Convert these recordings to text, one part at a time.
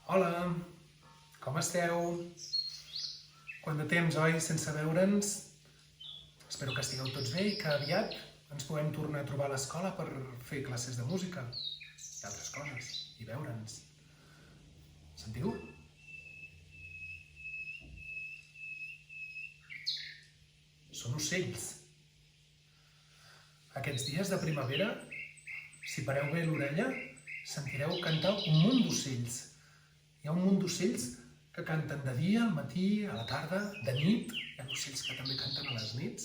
Hola, com esteu? Quant de temps, oi, sense veure'ns? Espero que estigueu tots bé i que aviat ens puguem tornar a trobar a l'escola per fer classes de música i altres coses, i veure'ns. Sentiu? Són ocells. Aquests dies de primavera, si pareu bé l'orella, sentireu cantar un munt d'ocells. Hi ha un munt d'ocells que canten de dia, al matí, a la tarda, de nit. Hi ha ocells que també canten a les nits.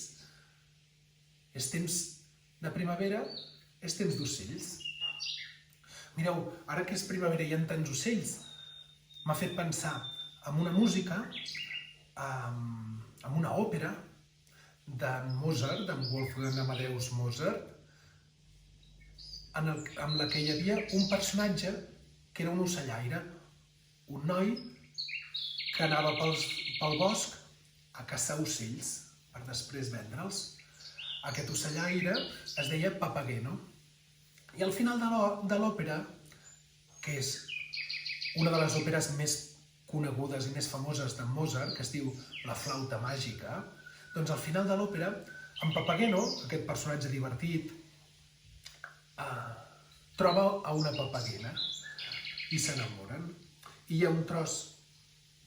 És temps de primavera, és temps d'ocells. Mireu, ara que és primavera i hi ha tants ocells, m'ha fet pensar en una música, en una òpera d'en Mozart, d'en Wolfgang Amadeus Mozart, amb la que hi havia un personatge que era un ocellaire, un noi que anava pel bosc a caçar ocells per després vendre'ls. Aquest ocellaire es deia Papageno. I al final de l'òpera, que és una de les òperes més conegudes i més famoses d'en Mozart, que es diu La flauta màgica, doncs al final de l'òpera, en Papageno, aquest personatge divertit, troba a una papagena i s'enamoren. I hi ha un tros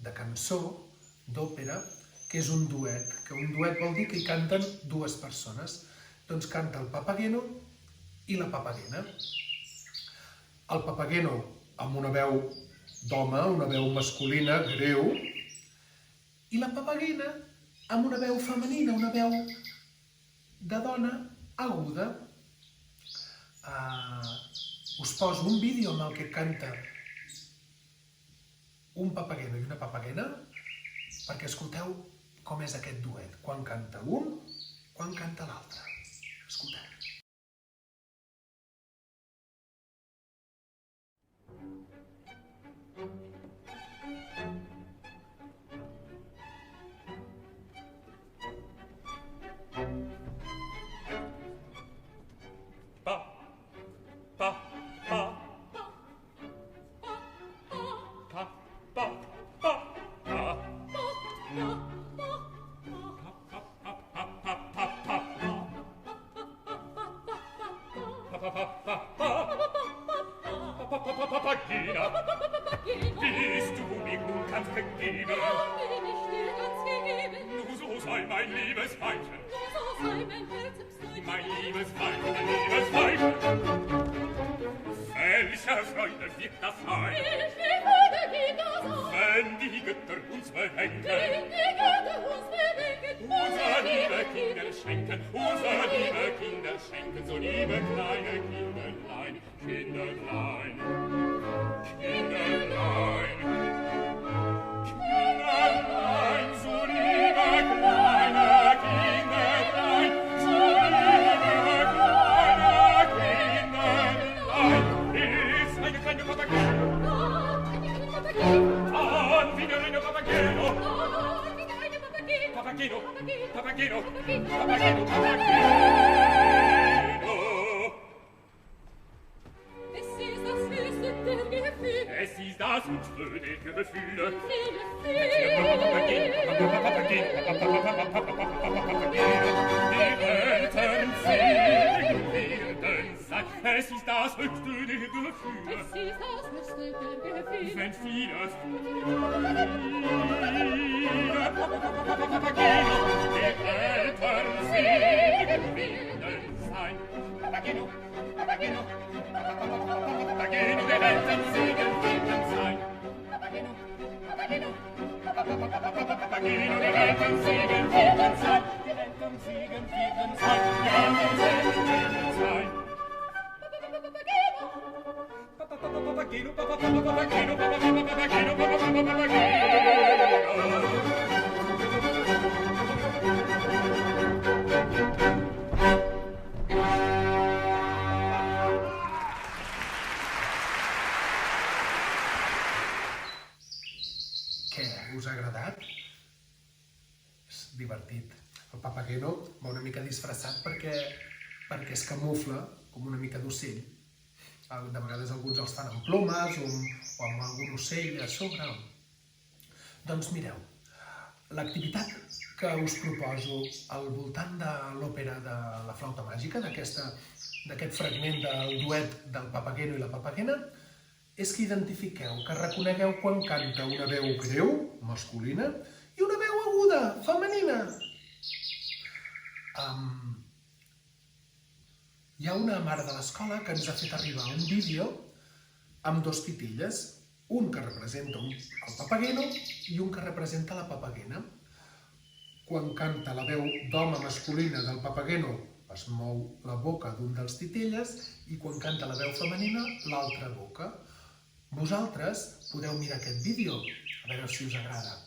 de cançó, d'òpera, que és un duet, que un duet vol dir que hi canten dues persones. Doncs canta el Papageno i la papagena. El Papageno amb una veu d'home, una veu masculina, greu, i la papagena amb una veu femenina, una veu de dona aguda. Us poso un vídeo en el que canta un papageno i una papagena perquè escolteu com és aquest duet, quan canta un, quan canta l'altre. Escolteu. Papagena, bist du mir nun ganz gegeben? Bin ich dir ganz gegeben? Du, so sei mein liebes Weibchen, So sei mein Herzensleid. mein liebes Weibchen, mein liebes Weibchen. Welcher Freude wird das sein, Welche Freude gibt das auch, wenn die Götter uns bedenken, wenn die Götter uns bedenken, unser liebe Kinder schenken, unser liebe Kinder schenken, so liebe kleine Kinderlein, Kinderlein, Kinderlein, Kinderlein, so liebe kleine Kinderlein, so liebe kleine Kinderlein. Ist eine kleine Papageno, an wieder eine Papageno, Papageno, Papageno, Papageno, Papageno. Es ist das höchste der Gefühle, Es ist das höchste der Gefühle. Die Eltern singen werden sein. Es ist das höchste der Gefühle. Es ist das höchste der Gefühle, Wenn vieles Papageno, die Eltern singen werden sein. Papageno, Papageno, Papageno, die Eltern singen werden sein. Papageno, Papageno, Papageno, die Eltern singen werden sein. Die Eltern singen werden sein. Die Eltern singen werden sein. Papageno, Papageno, Papageno, Papageno. Què? Us ha agradat? És divertit. El Papageno va una mica disfressat perquè es camufla com una mica d'ocell. De vegades alguns els fan amb plomes o amb algun ocell a sobre. Doncs mireu, l'activitat que us proposo al voltant de l'òpera de la flauta màgica, d'aquest fragment del duet del Papageno i la Papagena, és que identifiqueu, que reconegueu quan canta una veu greu, masculina, i una veu aguda, femenina. Hi ha una mare de l'escola que ens ha fet arribar un vídeo amb dos titelles, un que representa el Papageno i un que representa la Papagena. Quan canta la veu d'home masculina del Papageno es mou la boca d'un dels titelles i quan canta la veu femenina, l'altra boca. Vosaltres podeu mirar aquest vídeo, a veure si us agrada.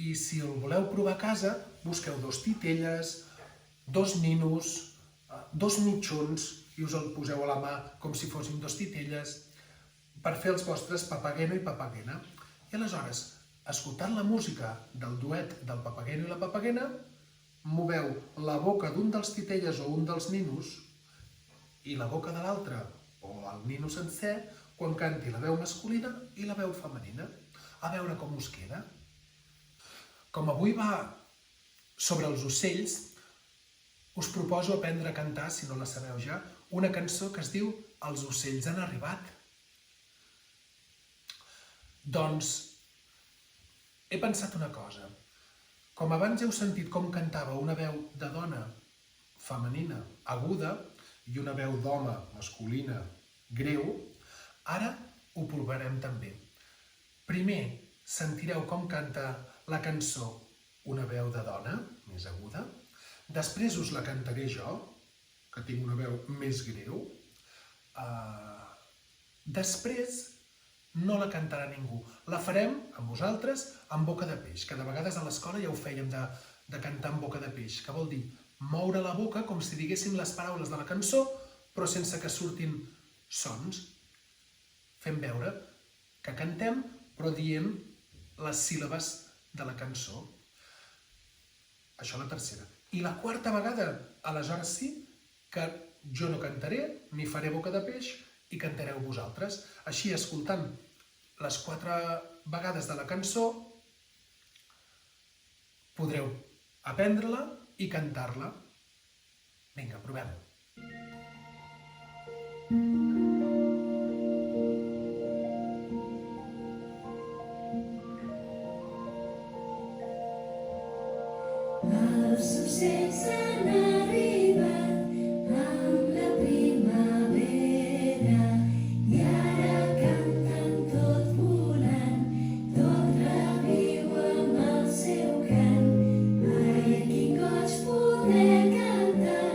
I si el voleu provar a casa, busqueu dos titelles, dos ninos, dos mitjons i us el poseu a la mà com si fossin dos titelles per fer els vostres Papageno i Papagena. I aleshores, escoltant la música del duet del Papageno i la Papagena, moveu la boca d'un dels titelles o un dels ninos i la boca de l'altre o el nino sencer quan canti la veu masculina i la veu femenina. A veure com us queda. Com avui va sobre els ocells, us proposo aprendre a cantar, si no la sabeu ja, una cançó que es diu Els ocells han arribat. Doncs he pensat una cosa. Com abans heu sentit com cantava una veu de dona femenina aguda i una veu d'home masculina greu, ara ho provarem també. Primer sentireu com canta la cançó una veu de dona, més aguda. Després us la cantaré jo, que tinc una veu més greu. Després no la cantarà ningú. La farem amb vosaltres amb boca de peix, que de vegades a l'escola ja ho fèiem de cantar amb boca de peix, que vol dir moure la boca com si diguéssim les paraules de la cançó, però sense que surtin sons. Fem veure que cantem, però dient les síl·labes de la cançó. Això la tercera. I la quarta vegada, aleshores sí, que jo no cantaré, ni faré boca de peix, i cantareu vosaltres. Així, escoltant les 4 vegades de la cançó, podreu aprendre-la i cantar-la. Vinga, provem-ho. Els ocells han arribat amb la primavera i ara canten tot volant, tot reviu amb el seu cant. Ai, quin goig poder cantar,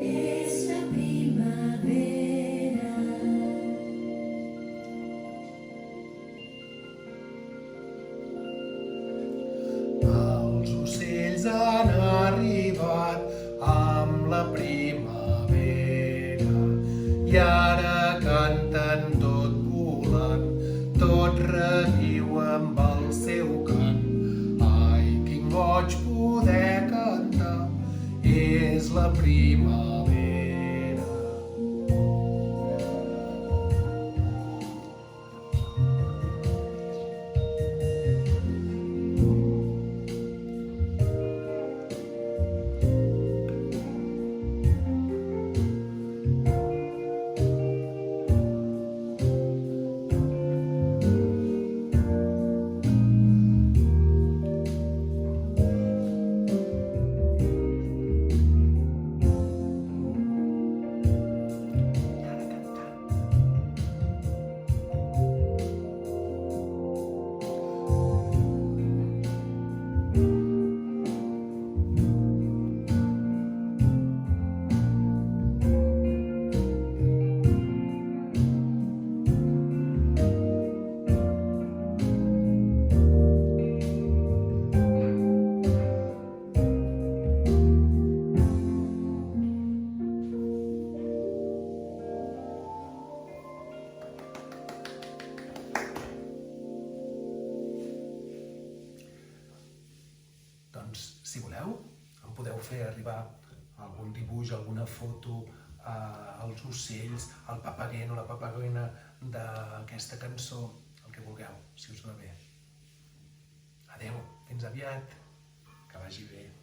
és la primavera. Els ocells han arribat amb la primavera i ara canten tot volant, tot reviu amb el seu cant. Ai, quin goig poder cantar, és la primavera. Doncs, si voleu, em podeu fer arribar algun dibuix, alguna foto, als ocells, al papagai o la papagena d'aquesta cançó, el que vulgueu, si us va bé. Adeu, fins aviat, que vagi bé.